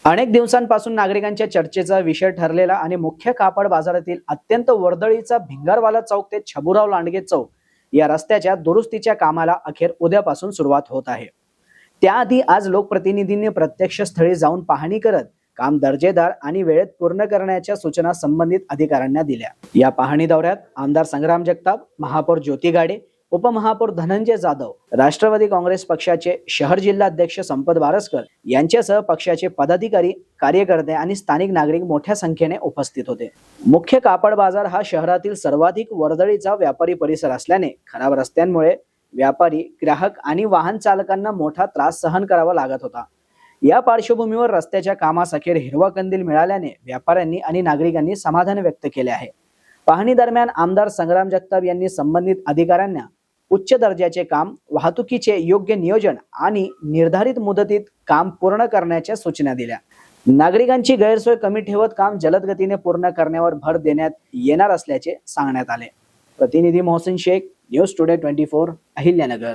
अनेक दिवसांपासून नागरिकांच्या चर्चेचा विषय ठरलेला आणि मुख्य कापड बाजारातील अत्यंत वर्दळीचा भिंगारवाला चौक ते छबुराव लांडगे चौक या रस्त्याच्या दुरुस्तीच्या कामाला अखेर उद्यापासून सुरुवात होत आहे। त्याआधी आज लोकप्रतिनिधींनी प्रत्यक्ष स्थळी जाऊन पाहणी करत काम दर्जेदार आणि वेळेत पूर्ण करण्याच्या सूचना संबंधित अधिकाऱ्यांना दिल्या। या पाहणी दौऱ्यात आमदार संग्राम जगताप, महापौर ज्योती गाडे, उपमहापौर धनंजय जाधव, राष्ट्रवादी काँग्रेस पक्षाचे शहर जिल्हा अध्यक्ष संपत बारसकर यांच्यासह पक्षाचे पदाधिकारी, कार्यकर्ते आणि स्थानिक नागरिक मोठ्या संख्येने उपस्थित होते। मुख्य कापड बाजार हा शहरातील सर्वाधिक वर्दळीचा व्यापारी परिसर असल्याने खराब रस्त्यांमुळे व्यापारी, ग्राहक आणि वाहन चालकांना मोठा त्रास सहन करावा लागत होता। या पार्श्वभूमीवर रस्त्याच्या कामास अखेर हिरवा कंदील मिळाल्याने व्यापाऱ्यांनी आणि नागरिकांनी समाधान व्यक्त केले आहे। पाहणी दरम्यान आमदार संग्राम जगताप यांनी संबंधित अधिकाऱ्यांना उच्च दर्जाचे काम, वाहतुकीचे योग्य नियोजन आणि निर्धारित मुदतीत काम पूर्ण करण्याच्या सूचना दिल्या। नागरिकांची गैरसोय कमी ठेवत काम जलद गतीने पूर्ण करण्यावर भर देण्यात येणार असल्याचे सांगण्यात आले। प्रतिनिधी मोहसिन शेख, न्यूज टुडे 24, अहिल्यानगर।